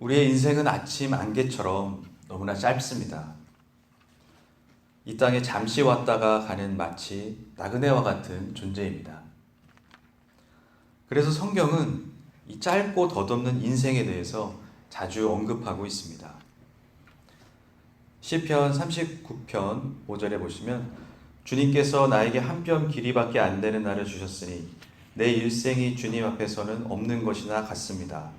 우리의 인생은 아침 안개처럼 너무나 짧습니다. 이 땅에 잠시 왔다가 가는 마치 나그네와 같은 존재입니다. 그래서 성경은 이 짧고 덧없는 인생에 대해서 자주 언급하고 있습니다. 시편 39편 5절에 보시면 주님께서 나에게 한 뼘 길이밖에 안 되는 날을 주셨으니 내 일생이 주님 앞에서는 없는 것이나 같습니다.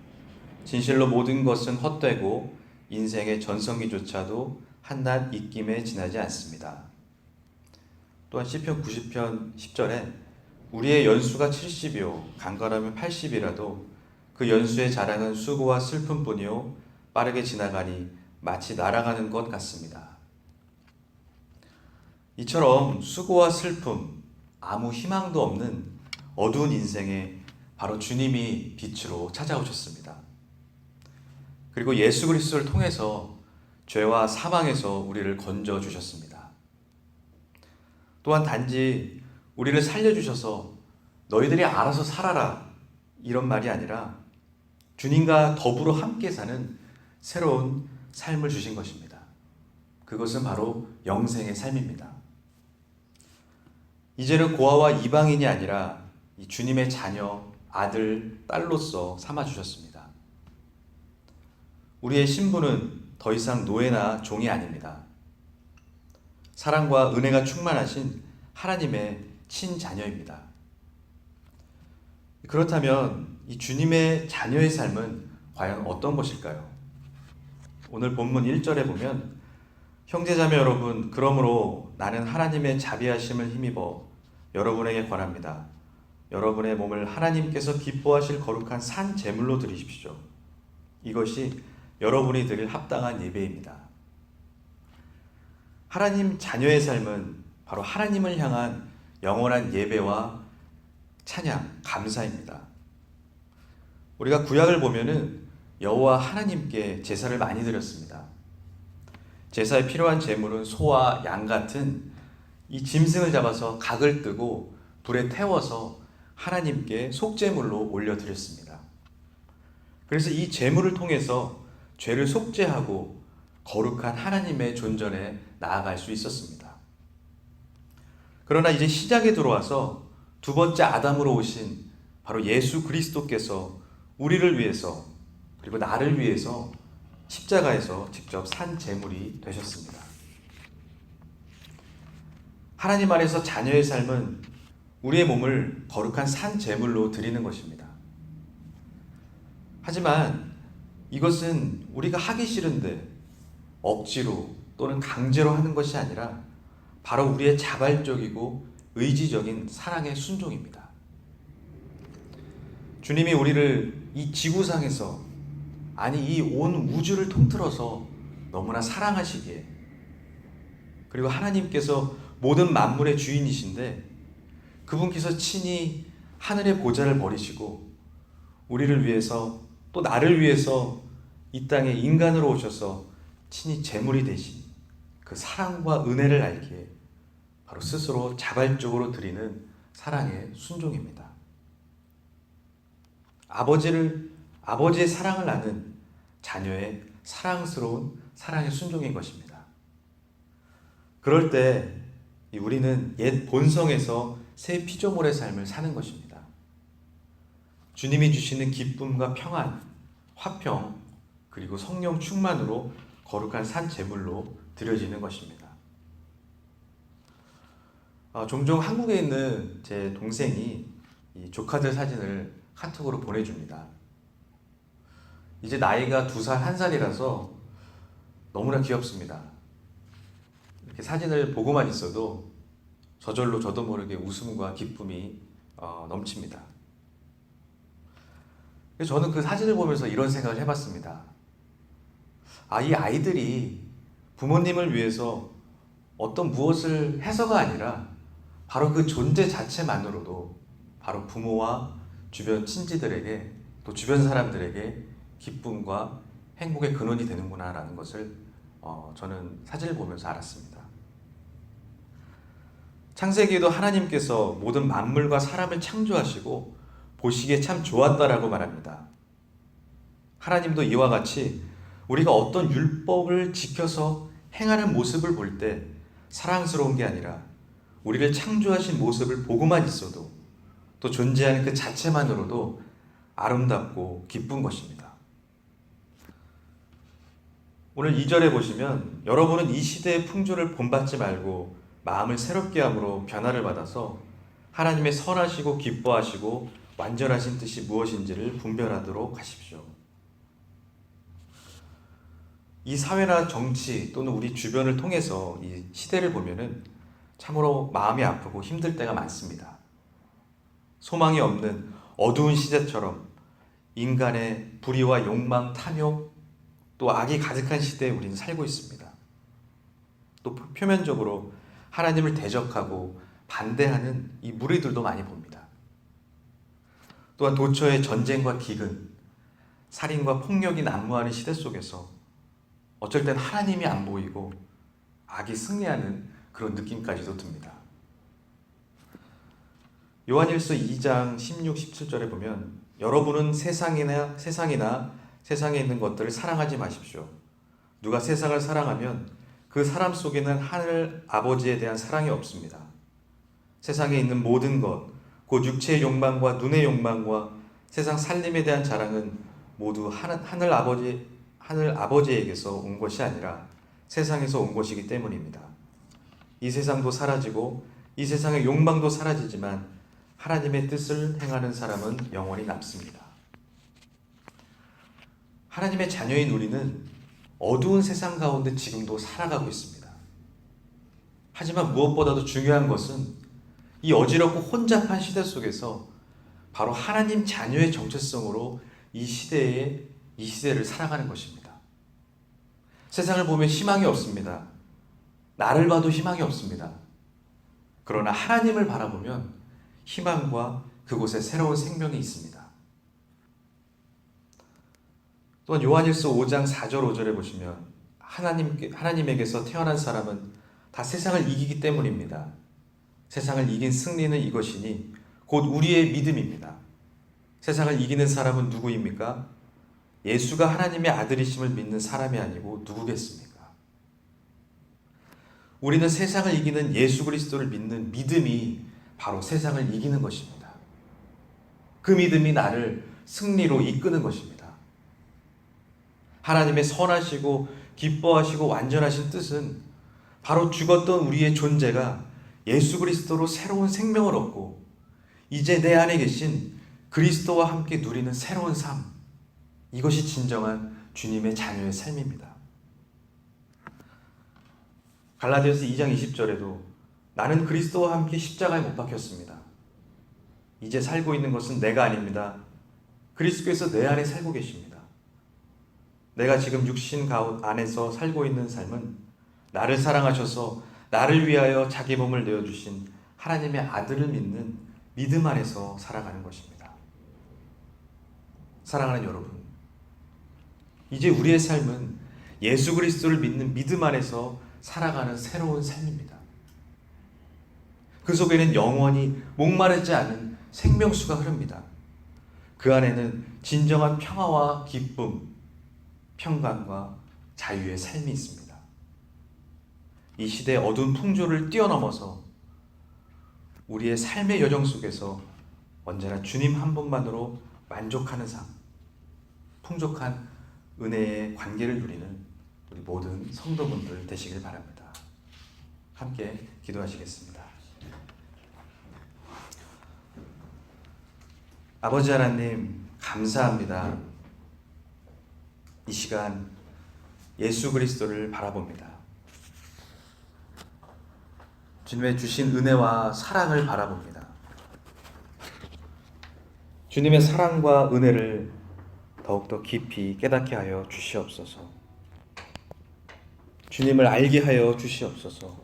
진실로 모든 것은 헛되고 인생의 전성기조차도 한낱 입김에 지나지 않습니다. 또한 시편 90편 10절에 우리의 연수가 70이요 강건하면 80이라도 그 연수의 자랑은 수고와 슬픔뿐이요 빠르게 지나가니 마치 날아가는 것 같습니다. 이처럼 수고와 슬픔, 아무 희망도 없는 어두운 인생에 바로 주님이 빛으로 찾아오셨습니다. 그리고 예수 그리스도를 통해서 죄와 사망에서 우리를 건져 주셨습니다. 또한 단지 우리를 살려주셔서 너희들이 알아서 살아라 이런 말이 아니라 주님과 더불어 함께 사는 새로운 삶을 주신 것입니다. 그것은 바로 영생의 삶입니다. 이제는 고아와 이방인이 아니라 이 주님의 자녀, 아들, 딸로서 삼아주셨습니다. 우리의 신분은 더 이상 노예나 종이 아닙니다. 사랑과 은혜가 충만하신 하나님의 친자녀입니다. 그렇다면 이 주님의 자녀의 삶은 과연 어떤 것일까요? 오늘 본문 1절에 보면 형제자매 여러분, 그러므로 나는 하나님의 자비하심을 힘입어 여러분에게 권합니다. 여러분의 몸을 하나님께서 기뻐하실 거룩한 산 제물로 드리십시오. 이것이 여러분이 드릴 합당한 예배입니다. 하나님 자녀의 삶은 바로 하나님을 향한 영원한 예배와 찬양, 감사입니다. 우리가 구약을 보면은 여호와 하나님께 제사를 많이 드렸습니다. 제사에 필요한 제물은 소와 양 같은 이 짐승을 잡아서 각을 뜨고 불에 태워서 하나님께 속제물로 올려드렸습니다. 그래서 이 제물을 통해서 죄를 속죄하고 거룩한 하나님의 존전에 나아갈 수 있었습니다. 그러나 이제 시작에 들어와서 두 번째 아담으로 오신 바로 예수 그리스도께서 우리를 위해서 그리고 나를 위해서 십자가에서 직접 산 제물이 되셨습니다. 하나님 안에서 자녀의 삶은 우리의 몸을 거룩한 산 제물로 드리는 것입니다. 하지만 이것은 우리가 하기 싫은데 억지로 또는 강제로 하는 것이 아니라 바로 우리의 자발적이고 의지적인 사랑의 순종입니다. 주님이 우리를 이 지구상에서 아니 이 온 우주를 통틀어서 너무나 사랑하시기에 그리고 하나님께서 모든 만물의 주인이신데 그분께서 친히 하늘의 보좌를 버리시고 우리를 위해서 또 나를 위해서 이 땅에 인간으로 오셔서 친히 제물이 되신 그 사랑과 은혜를 알기에 바로 스스로 자발적으로 드리는 사랑의 순종입니다. 아버지의 사랑을 아는 자녀의 사랑스러운 사랑의 순종인 것입니다. 그럴 때 우리는 옛 본성에서 새 피조물의 삶을 사는 것입니다. 주님이 주시는 기쁨과 평안, 화평, 그리고 성령 충만으로 거룩한 산 제물로 드려지는 것입니다. 종종 한국에 있는 제 동생이 이 조카들 사진을 카톡으로 보내줍니다. 이제 나이가 2살, 1살이라서 너무나 귀엽습니다. 이렇게 사진을 보고만 있어도 저절로 저도 모르게 웃음과 기쁨이 넘칩니다. 저는 그 사진을 보면서 이런 생각을 해봤습니다. 이 아이들이 부모님을 위해서 어떤 무엇을 해서가 아니라 바로 그 존재 자체만으로도 바로 부모와 주변 친지들에게 또 주변 사람들에게 기쁨과 행복의 근원이 되는구나라는 것을 저는 사진을 보면서 알았습니다. 창세기에도 하나님께서 모든 만물과 사람을 창조하시고 보시기에 참 좋았다라고 말합니다. 하나님도 이와 같이 우리가 어떤 율법을 지켜서 행하는 모습을 볼 때 사랑스러운 게 아니라 우리를 창조하신 모습을 보고만 있어도 또 존재하는 그 자체만으로도 아름답고 기쁜 것입니다. 오늘 2절에 보시면 여러분은 이 시대의 풍조를 본받지 말고 마음을 새롭게 함으로 변화를 받아서 하나님의 선하시고 기뻐하시고 완전하신 뜻이 무엇인지를 분별하도록 하십시오. 이 사회나 정치 또는 우리 주변을 통해서 이 시대를 보면은 참으로 마음이 아프고 힘들 때가 많습니다. 소망이 없는 어두운 시대처럼 인간의 불의와 욕망, 탐욕, 또 악이 가득한 시대에 우리는 살고 있습니다. 또 표면적으로 하나님을 대적하고 반대하는 이 무리들도 많이 봅니다. 또한 도처의 전쟁과 기근, 살인과 폭력이 난무하는 시대 속에서 어쩔 땐 하나님이 안 보이고 악이 승리하는 그런 느낌까지도 듭니다. 요한일서 2장 16, 17절에 보면 여러분은 세상이나 세상에 있는 것들을 사랑하지 마십시오. 누가 세상을 사랑하면 그 사람 속에는 하늘 아버지에 대한 사랑이 없습니다. 세상에 있는 모든 것, 곧 육체의 욕망과 눈의 욕망과 세상 살림에 대한 자랑은 모두 하늘 아버지에게서 온 것이 아니라 세상에서 온 것이기 때문입니다. 이 세상도 사라지고 이 세상의 욕망도 사라지지만 하나님의 뜻을 행하는 사람은 영원히 남습니다. 하나님의 자녀인 우리는 어두운 세상 가운데 지금도 살아가고 있습니다. 하지만 무엇보다도 중요한 것은 이 어지럽고 혼잡한 시대 속에서 바로 하나님 자녀의 정체성으로 이 시대를 살아가는 것입니다. 세상을 보면 희망이 없습니다. 나를 봐도 희망이 없습니다. 그러나 하나님을 바라보면 희망과 그곳에 새로운 생명이 있습니다. 또한 요한일서 5장 4절 5절에 보시면 하나님에게서 태어난 사람은 다 세상을 이기기 때문입니다. 세상을 이긴 승리는 이것이니 곧 우리의 믿음입니다. 세상을 이기는 사람은 누구입니까? 예수가 하나님의 아들이심을 믿는 사람이 아니고 누구겠습니까? 우리는 세상을 이기는 예수 그리스도를 믿는 믿음이 바로 세상을 이기는 것입니다. 그 믿음이 나를 승리로 이끄는 것입니다. 하나님의 선하시고 기뻐하시고 완전하신 뜻은 바로 죽었던 우리의 존재가 예수 그리스도로 새로운 생명을 얻고 이제 내 안에 계신 그리스도와 함께 누리는 새로운 삶, 이것이 진정한 주님의 자녀의 삶입니다. 갈라디아서 2장 20절에도 나는 그리스도와 함께 십자가에 못 박혔습니다. 이제 살고 있는 것은 내가 아닙니다. 그리스도께서 내 안에 살고 계십니다. 내가 지금 육신 안에서 살고 있는 삶은 나를 사랑하셔서 나를 위하여 자기 몸을 내어주신 하나님의 아들을 믿는 믿음 안에서 살아가는 것입니다. 사랑하는 여러분, 이제 우리의 삶은 예수 그리스도를 믿는 믿음 안에서 살아가는 새로운 삶입니다. 그 속에는 영원히 목마르지 않은 생명수가 흐릅니다. 그 안에는 진정한 평화와 기쁨, 평강과 자유의 삶이 있습니다. 이 시대의 어두운 풍조를 뛰어넘어서 우리의 삶의 여정 속에서 언제나 주님 한 분만으로 만족하는 삶, 풍족한 은혜의 관계를 누리는 우리 모든 성도분들 되시길 바랍니다. 함께 기도하시겠습니다. 아버지 하나님, 감사합니다. 이 시간 예수 그리스도를 바라봅니다. 주님의 주신 은혜와 사랑을 바라봅니다. 주님의 사랑과 은혜를 더욱더 깊이 깨닫게 하여 주시옵소서. 주님을 알게 하여 주시옵소서.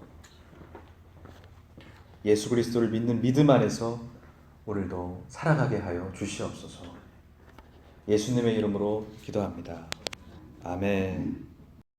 예수 그리스도를 믿는 믿음 안에서 오늘도 살아가게 하여 주시옵소서. 예수님의 이름으로 기도합니다. 아멘.